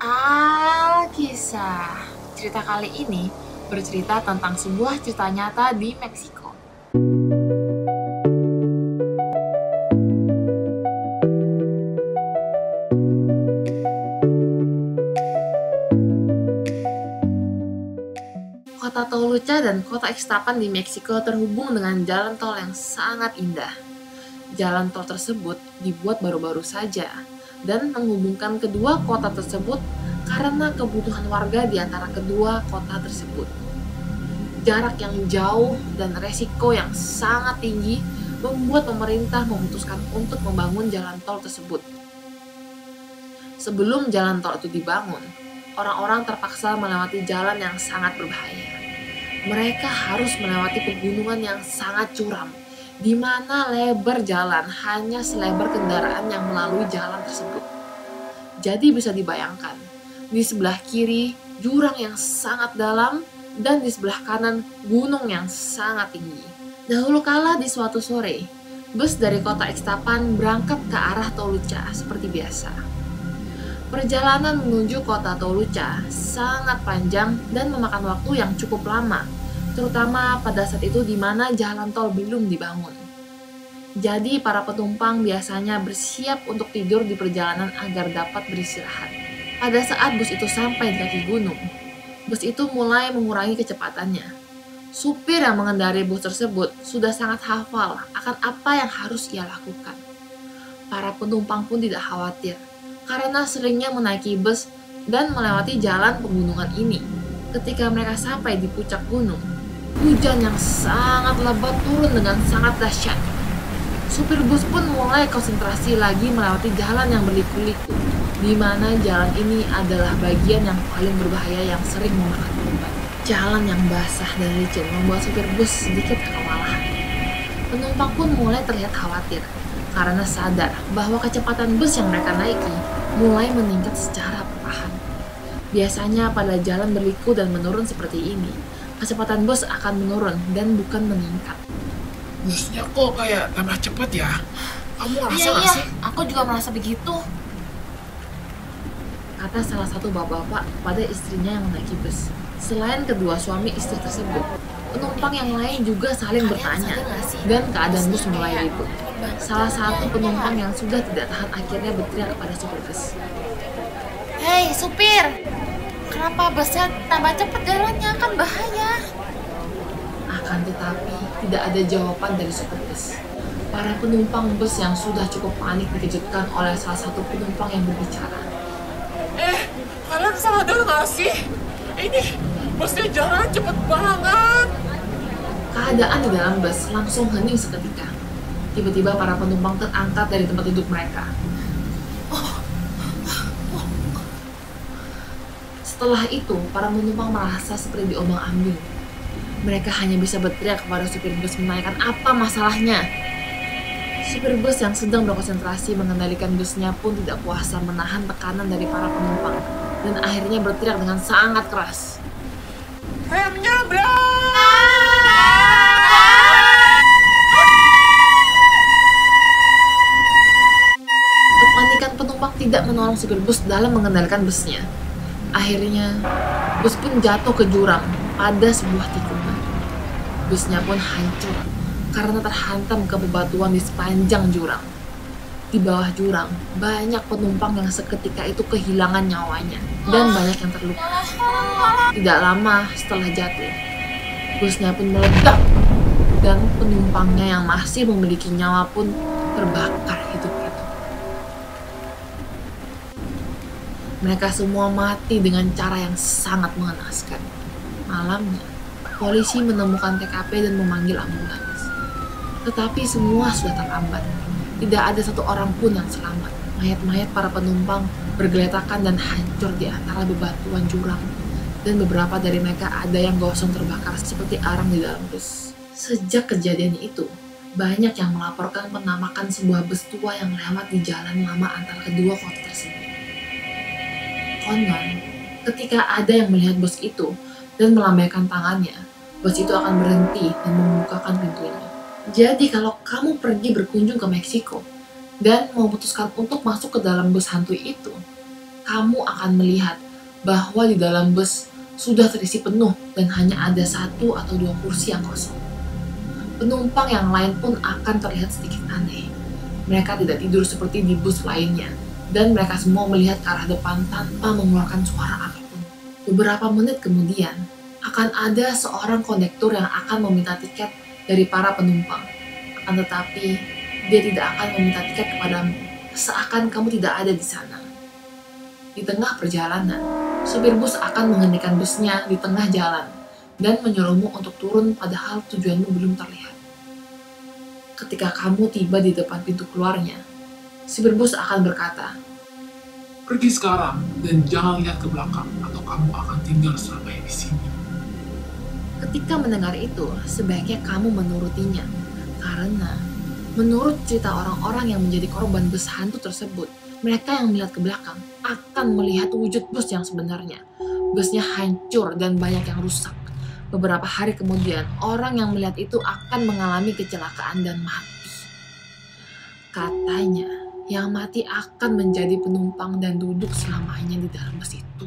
Alkisah. Cerita kali ini bercerita tentang sebuah cerita nyata di Meksiko. Kota Toluca dan kota Ixtapan di Meksiko terhubung dengan jalan tol yang sangat indah. Jalan tol tersebut dibuat baru-baru saja dan menghubungkan kedua kota tersebut karena kebutuhan warga di antara kedua kota tersebut. Jarak yang jauh dan resiko yang sangat tinggi membuat pemerintah memutuskan untuk membangun jalan tol tersebut. Sebelum jalan tol itu dibangun, orang-orang terpaksa melewati jalan yang sangat berbahaya. Mereka harus melewati pegunungan yang sangat curam, di mana lebar jalan hanya selebar kendaraan yang melalui jalan tersebut. Jadi bisa dibayangkan, di sebelah kiri jurang yang sangat dalam dan di sebelah kanan gunung yang sangat tinggi. Dahulu kala di suatu sore, bus dari kota Ixtapan berangkat ke arah Toluca seperti biasa. Perjalanan menuju kota Toluca sangat panjang dan memakan waktu yang cukup lama, terutama pada saat itu di mana jalan tol belum dibangun. Jadi para penumpang biasanya bersiap untuk tidur di perjalanan agar dapat beristirahat. Pada saat bus itu sampai di kaki gunung, bus itu mulai mengurangi kecepatannya. Supir yang mengendarai bus tersebut sudah sangat hafal akan apa yang harus ia lakukan. Para penumpang pun tidak khawatir, karena seringnya menaiki bus dan melewati jalan pegunungan ini. Ketika mereka sampai di puncak gunung, hujan yang sangat lebat turun dengan sangat dahsyat. Supir bus pun mulai konsentrasi lagi melewati jalan yang berliku-liku, di mana jalan ini adalah bagian yang paling berbahaya yang sering memakan korban. Jalan yang basah dan licin membuat supir bus sedikit kewalahan. Penumpang pun mulai terlihat khawatir, karena sadar bahwa kecepatan bus yang mereka naiki mulai meningkat secara perlahan. Biasanya pada jalan berliku dan menurun seperti ini, kecepatan bus akan menurun dan bukan meningkat. Busnya kok kayak tambah cepet ya? Kamu ngerasa Iya, gak sih? aku juga merasa begitu, kata salah satu bapak-bapak pada istrinya yang menaiki bus. Selain kedua suami istri tersebut, penumpang yang lain juga saling bertanya dan keadaan bus mulai ribut. Salah satu penumpang yang sudah tidak tahan akhirnya berteriak kepada supir bus. Hei supir, kenapa busnya tambah cepat jalannya, kan bahaya. Akan tetapi tidak ada jawaban dari supir bus. Para penumpang bus yang sudah cukup panik dikejutkan oleh salah satu penumpang yang berbicara. Kalian sadar gak sih? Ini busnya jalan cepet banget. Keadaan di dalam bus langsung hening seketika. Tiba-tiba para penumpang terangkat dari tempat duduk mereka. Setelah itu, para penumpang merasa seperti diombang-ambing. Mereka hanya bisa berteriak kepada supir bus menanyakan apa masalahnya. Supir bus yang sedang berkonsentrasi mengendalikan busnya pun tidak kuasa menahan tekanan dari para penumpang dan akhirnya berteriak dengan sangat keras. Remnya brak! Kepanikan penumpang tidak menolong supir bus dalam mengendalikan busnya. Akhirnya, bus pun jatuh ke jurang pada sebuah tikungan. Busnya pun hancur karena terhantam ke bebatuan di sepanjang jurang. Di bawah jurang, banyak penumpang yang seketika itu kehilangan nyawanya dan banyak yang terluka. Tidak lama setelah jatuh, busnya pun meledak dan penumpangnya yang masih memiliki nyawa pun terbakar hidup-hidup. Mereka semua mati dengan cara yang sangat mengenaskan. Malamnya, polisi menemukan TKP dan memanggil ambulans. Tetapi semua sudah terlambat. Tidak ada satu orang pun yang selamat. Mayat-mayat para penumpang bergeletakan dan hancur di antara bebatuan jurang. Dan beberapa dari mereka ada yang gosong terbakar seperti arang di dalam bus. Sejak kejadian itu, banyak yang melaporkan penampakan sebuah bus tua yang lewat di jalan lama antara kedua kota tersebut. Konon, ketika ada yang melihat bus itu dan melambaikan tangannya, bus itu akan berhenti dan membukakan pintunya. Jadi kalau kamu pergi berkunjung ke Meksiko dan memutuskan untuk masuk ke dalam bus hantu itu, kamu akan melihat bahwa di dalam bus sudah terisi penuh dan hanya ada 1 atau 2 kursi yang kosong. Penumpang yang lain pun akan terlihat sedikit aneh. Mereka tidak tidur seperti di bus lainnya, dan mereka semua melihat ke arah depan tanpa mengeluarkan suara apapun. Beberapa menit kemudian, akan ada seorang kondektur yang akan meminta tiket dari para penumpang. Akan tetapi, dia tidak akan meminta tiket kepadamu, seakan kamu tidak ada di sana. Di tengah perjalanan, supir bus akan menghentikan busnya di tengah jalan dan menyuruhmu untuk turun padahal tujuanmu belum terlihat. Ketika kamu tiba di depan pintu keluarnya, supir bus akan berkata, Pergi sekarang dan jangan lihat ke belakang atau kamu akan tinggal selamanya di sini. ketika mendengar itu, sebaiknya kamu menurutinya. Karena menurut cerita orang-orang yang menjadi korban bus hantu tersebut, mereka yang melihat ke belakang akan melihat wujud bus yang sebenarnya. Busnya hancur dan banyak yang rusak. Beberapa hari kemudian, orang yang melihat itu akan mengalami kecelakaan dan mati. Katanya, yang mati akan menjadi penumpang dan duduk selamanya di dalam bus itu.